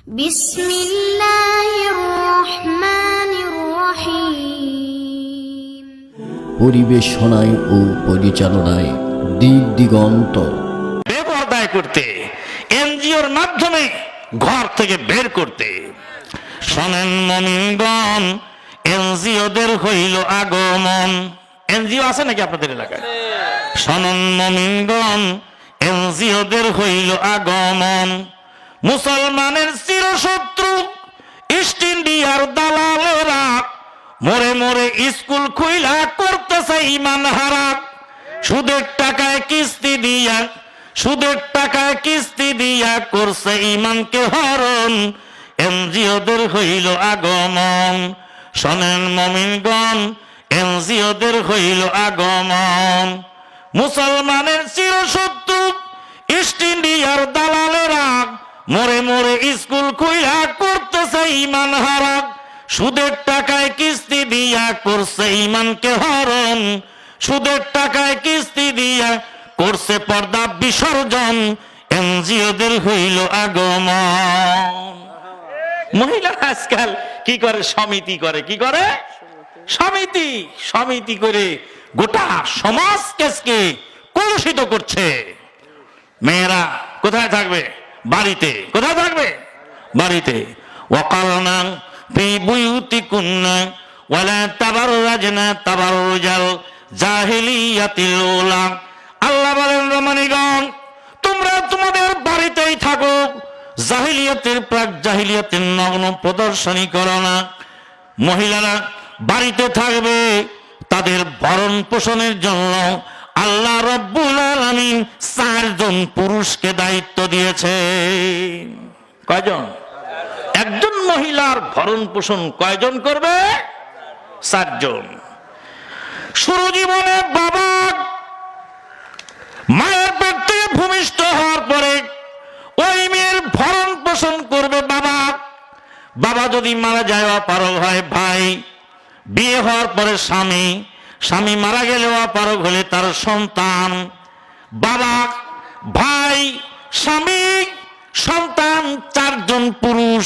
বিসমিল্লাহির রহমানির রহিম। পরিবেশনায় ও পরিচালনায় দিক দিগন্ত। বেপরদায় করতে, এনজিওর মাধ্যমে ঘর থেকে বের করতে। শোনেন মুমিনগণ, এনজিওদের হইল আগমন। এনজিও আছে নাকি আপনাদের এলাকায়? শোনেন মুমিনগণ, এনজিওদের হইল আগমন। মুসলমানের চিরশত্রু ইস্ট ইন্ডিয়ার দালালেরা মোরে মোরে স্কুল খুইলা করতেছে ইমান হারা। সুদের টাকায় কিস্তি দিয়া করছে ইমানকে হরণ। এনজিওদের হইল আগমন। শোনেন মুমিনগণ, এনজিওদের হইল আগমন। মুসলমানের চিরশত্রু ইস্ট ইন্ডিয়ার দালালেরা মোরে মোরে স্কুল খুইলা করতেছে ইমান হারা। সুদের টাকায় কিস্তি দিয়া করছে ইমানকে হরণ। সুদের টাকায় কিস্তি দিয়া করছে পর্দা বিসর্জন। এনজিওদের হইল আগমন। মহিলা আজকাল কি করে? সমিতি করে। কি করে? সমিতি করে গোটা সমাজকে কলুষিত করছে। মেয়েরা কোথায় থাকবে? বাড়িতে। কোথায় থাকবে? বাড়িতে। ওয়াকালনা ফি বুয়ুতিকুন্না ওয়ালা তাবাররাজনা তাবাররুজাল জাহিলিয়াতিল উলা। আল্লাহ বলেন, রমণীগণ, তোমরা তোমাদের বাড়িতেই থাকো, জাহিলিয়াতের প্রাক জাহিলিয়াতের নগ্ন প্রদর্শনী করো না। মহিলারা বাড়িতে থাকবে, তাদের ভরণ পোষণের জন্য আল্লাহ রব্বুল আলামিন 4 জন পুরুষকে দায়িত্ব দিয়েছে। কয়জন? একজন মহিলার ভরণ পোষণ কয়জন করবে? 4 জন। শুরু জীবনে বাবা মায়ের পেট থেকে ভূমিষ্ঠ হওয়ার পরে ওই মেয়ের ভরণ পোষণ করবে বাবা। বাবা যদি মারা যায় অপারগ হয় ভাই। বিয়ে হওয়ার পরে স্বামী মারা গেলে অপারগ হলে তার সন্তান। বাবা, ভাই, স্বামী, সন্তান 4 জন পুরুষ,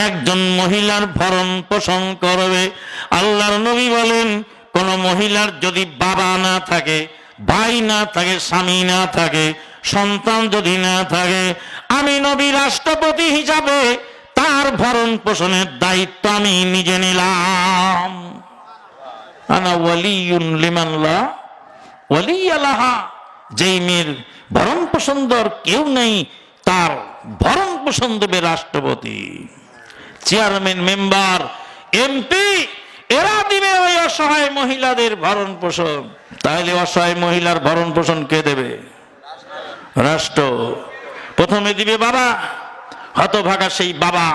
1 জন মহিলার ভরণ পোষণ করবে। আল্লাহর নবী বলেন, কোন মহিলার যদি বাবা না থাকে, ভাই না থাকে, স্বামী না থাকে, সন্তান যদি না থাকে, আমি নবী রাষ্ট্রপতি হিসাবে তার ভরণ পোষণের দায়িত্ব আমি নিজে নিলাম। আনা ওয়ালিউন লিমান লা ওয়ালিয়া লাহা। যেই মেয়ের ভরণ পোষণ দর কেউ নেই, তার ভরণ পোষণ দেবে রাষ্ট্রপতি, চেয়ারম্যান, মেম্বার, এমপি, এরা দিবে ওই অসহায় মহিলাদের ভরণ পোষণ। তাহলে অসহায় মহিলার ভরণ পোষণ কে দেবে? রাষ্ট্র। প্রথমে দিবে বাবা। হতভাগা সেই বাবা,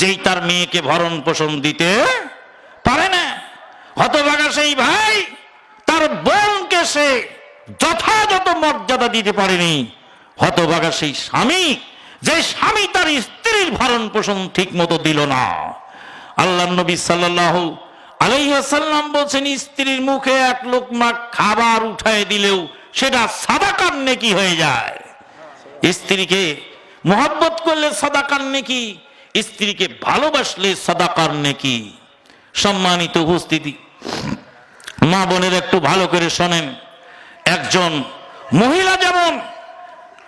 যেই তার মেয়েকে ভরণ পোষণ দিতে পারে না। হতভাগা সেই ভাই, তার বোনকে সে যথাযথ মর্যাদা দিতে পারেনি। হতভাগা সেই স্বামী, যে স্বামী তার স্ত্রীর ভরণ পোষণ ঠিক মতো দিল না। আল্লাহ নবী সাল্লাল্লাহু আলাইহি ওয়াসাল্লাম বলেন, স্ত্রীর মুখে 1 লোকমা খাবার উঠায় দিলেও সেটা সাদাকার নেকি হয়ে যায়। স্ত্রীকে মহব্বত করলে সাদাকার নেকি, স্ত্রীকে ভালোবাসলে সাদাকার নেকি। সম্মানিত উপস্থিতি, মা বোনের একটু ভালো করে শোনেন। একজন মহিলা যেমন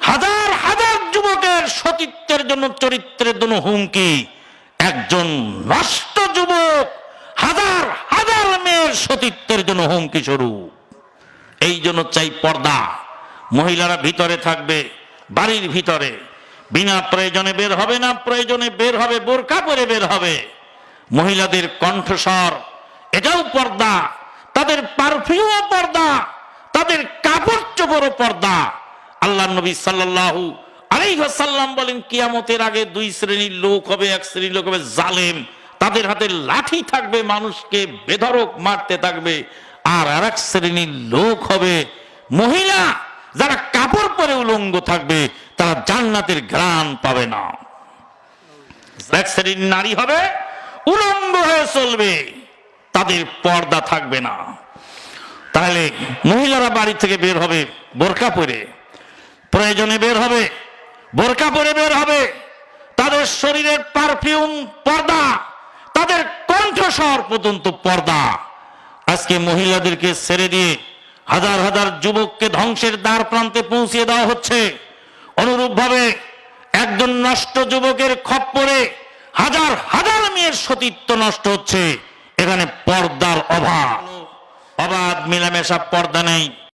হাজার হাজার যুবকের সতীত্বের জন্য, চরিত্রের জন্য হুমকি, একজন নষ্ট যুবক হাজার হাজার মেয়ের সতীত্বের জন্য হুমকি স্বরূপ। এই জন্য চাই পর্দা। মহিলারা ভিতরে থাকবে, বাড়ির ভিতরে, বিনা প্রয়োজনে বের হবে না, প্রয়োজনে বের হবে বোরকা পরে বের হবে। মহিলাদের কণ্ঠস্বর এটাও পর্দা, তাদের পারফিউমও পর্দা, তাদের কাপড় চোপড়ও পর্দা। আল্লাহ নবী সাল্লাল্লাহু আলাইহি ওয়াসাল্লাম বলেন, কিয়ামতের আগে 2 শ্রেণীর লোক হবে। 1 শ্রেণীর লোক হবে জালেম, তাদের হাতে লাঠি থাকবে, মানুষকে বেধড়ক মারতে থাকবে। আর আরেক শ্রেণীর লোক হবে মহিলা, যারা কাপড় পরে উলঙ্গ থাকবে, তারা জান্নাতের ঘ্রাণ পাবে না। 1 শ্রেণীর নারী হবে উলঙ্গ হয়ে চলবে, তাদের পর্দা থাকবে না। তাহলে মহিলারা বাড়ি থেকে বের হবে বোরকা পরে, প্রয়োজনে বের হবে বোরকা পরে বের হবে, তাদের তাদের শরীরের পারফিউম পর্দা, তাদের কণ্ঠস্বর পর্যন্ত পর্দা। আজকে মহিলাদেরকে ছেড়ে দিয়ে হাজার হাজার যুবককে ধ্বংসের দ্বার প্রান্তে পৌঁছিয়ে দেওয়া হচ্ছে। অনুরূপভাবে একজন নষ্ট যুবকের খপ্পরে হাজার হাজার মেয়ের সতীত্ব নষ্ট হচ্ছে। এখানে পর্দার অভাব, অবাধ মেলামেশা, পর্দা নেই।